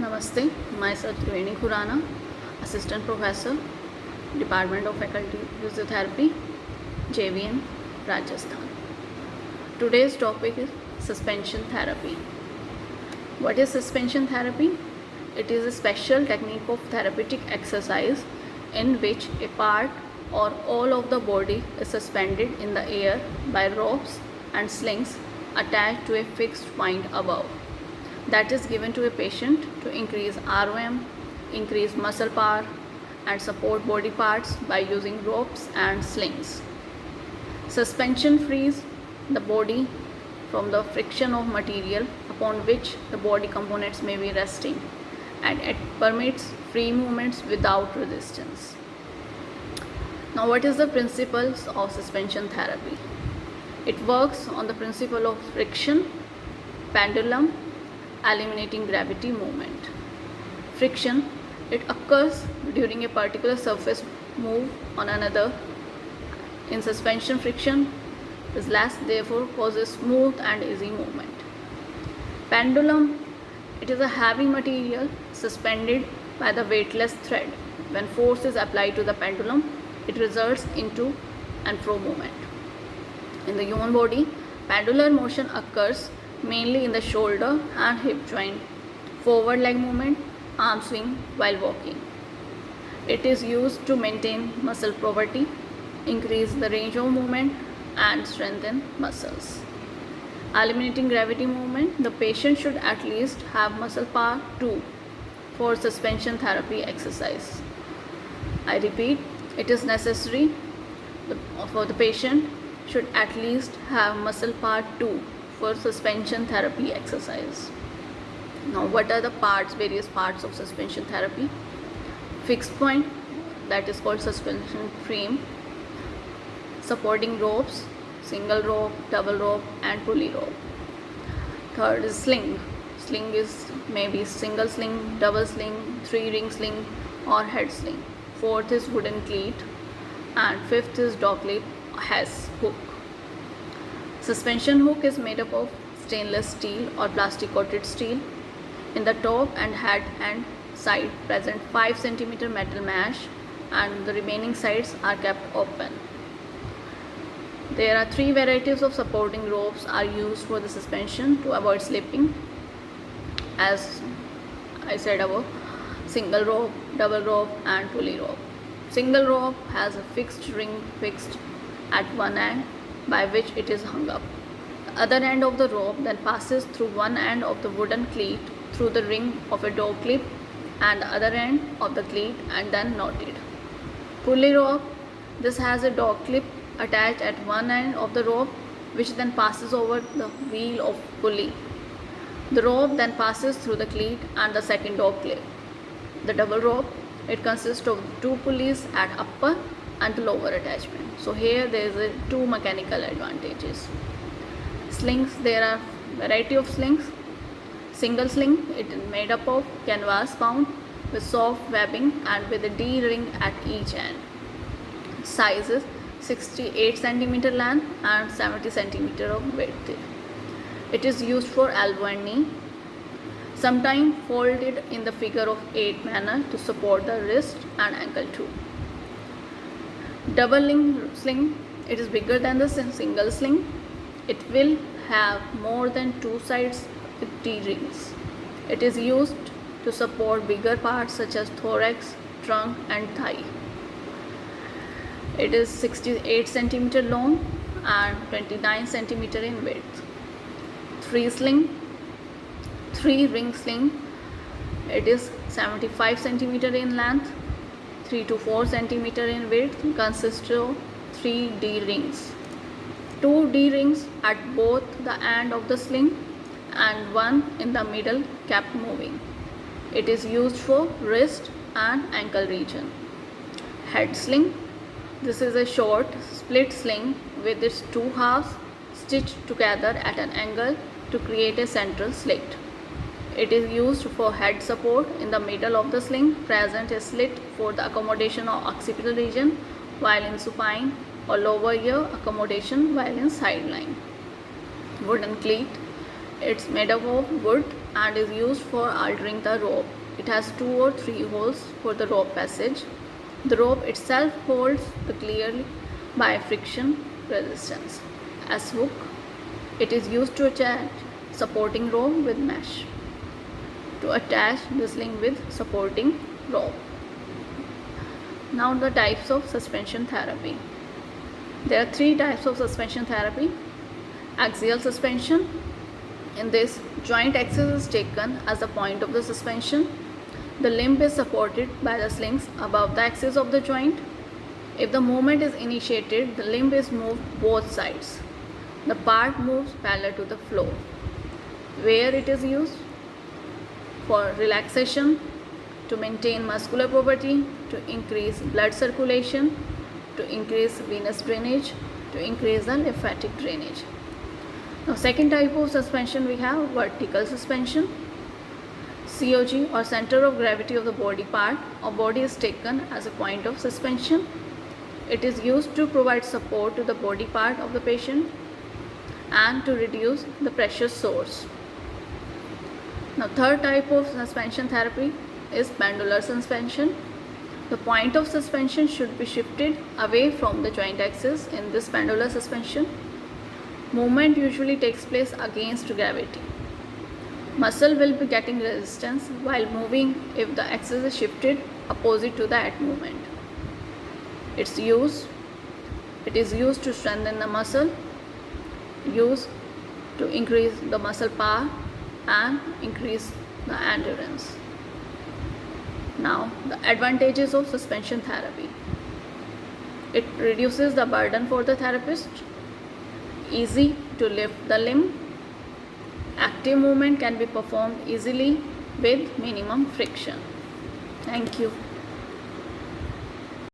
Namaste, myself Triveni Khurana, Assistant Professor, Department of Faculty Physiotherapy, JVM, Rajasthan. Today's topic is suspension therapy. What is suspension therapy? It is a special technique of therapeutic exercise in which a part or all of the body is suspended in the air by ropes and slings attached to a fixed point above. That is given to a patient to increase ROM, increase muscle power, and support body parts by using ropes and slings. Suspension frees the body from the friction of material upon which the body components may be resting, and it permits free movements without resistance. Now, what is the principles of suspension therapy? It works on the principle of friction, pendulum, eliminating gravity movement. Friction, it occurs during a particular surface move on another. In suspension, friction is less, therefore causes smooth and easy movement. Pendulum, it is a heavy material suspended by the weightless thread. When force is applied to the pendulum, it results into and fro movement. In the human body, pendular motion occurs mainly in the shoulder and hip joint, forward leg movement, arm swing while walking. It is used to maintain muscle property, increase the range of movement, and strengthen muscles. Eliminating gravity movement, the patient should at least have muscle power 2 for suspension therapy exercise. I repeat, it is necessary for the patient should at least have muscle power 2 for suspension therapy exercise. Now, what are the various parts of suspension therapy? Fixed point, that is called suspension frame. Supporting ropes, single rope, double rope, and pulley rope. Third is sling. Sling is maybe single sling, double sling, 3-ring sling, or head sling. Fourth is wooden cleat, and fifth is dogleg has hook. Suspension hook is made up of stainless steel or plastic coated steel. In the top and head and side present 5 cm metal mesh, and the remaining sides are kept open. There are 3 varieties of supporting ropes are used for the suspension to avoid slipping. As I said above, single rope, double rope, and pulley rope. Single rope has a fixed ring fixed at one end by which it is hung up. The other end of the rope then passes through one end of the wooden cleat through the ring of a dog clip and the other end of the cleat and then knotted. Pulley rope, this has a dog clip attached at one end of the rope which then passes over the wheel of pulley. The rope then passes through the cleat and the second dog clip. The double rope, it consists of 2 pulleys at upper and lower attachment. So here there is 2 mechanical advantages. Slings, there are variety of slings. Single sling, it is made up of canvas bound with soft webbing and with a D-ring at each end. Size is 68 cm length and 70 cm of width. It is used for elbow and knee. Sometimes folded in the figure of 8 manner to support the wrist and ankle too. Double sling, it is bigger than the single sling. It will have more than 2 sides with D-rings. It is used to support bigger parts such as thorax, trunk, and thigh. It is 68 cm long and 29 cm in width. 3-ring sling, it is 75 cm in length, 3 to 4 cm in width, consists of 3 D-rings. 2 D-rings at both the end of the sling and 1 in the middle kept moving. It is used for wrist and ankle region. Head sling, this is a short split sling with its 2 halves stitched together at an angle to create a central slit. It is used for head support. In the middle of the sling present a slit for the accommodation of occipital region, while in supine or lower ear accommodation while in sideline. Wooden cleat, it's made up of wood and is used for altering the rope. It has 2 or 3 holes for the rope passage. The rope itself holds the clearly by friction resistance. As hook, it is used to attach supporting rope with mesh. To attach this link with supporting rope. Now the types of suspension therapy. There are 3 types of suspension therapy. Axial suspension. In this, joint axis is taken as the point of the suspension. The limb is supported by the slings above the axis of the joint. If the movement is initiated, the limb is moved both sides. The part moves parallel to the floor. Where it is used? For relaxation, to maintain muscular property, to increase blood circulation, to increase venous drainage, to increase the lymphatic drainage. Now, second type of suspension we have vertical suspension. COG or center of gravity of the body part or body is taken as a point of suspension. It is used to provide support to the body part of the patient and to reduce the pressure source. Now, third type of suspension therapy is pendular suspension. The point of suspension should be shifted away from the joint axis in this pendular suspension. Movement usually takes place against gravity. Muscle will be getting resistance while moving if the axis is shifted opposite to that movement. It is used to strengthen the muscle, used to increase the muscle power and increase the endurance. Now, the advantages of suspension therapy. It reduces the burden for the therapist. Easy to lift the limb. Active movement can be performed easily with minimum friction. Thank you.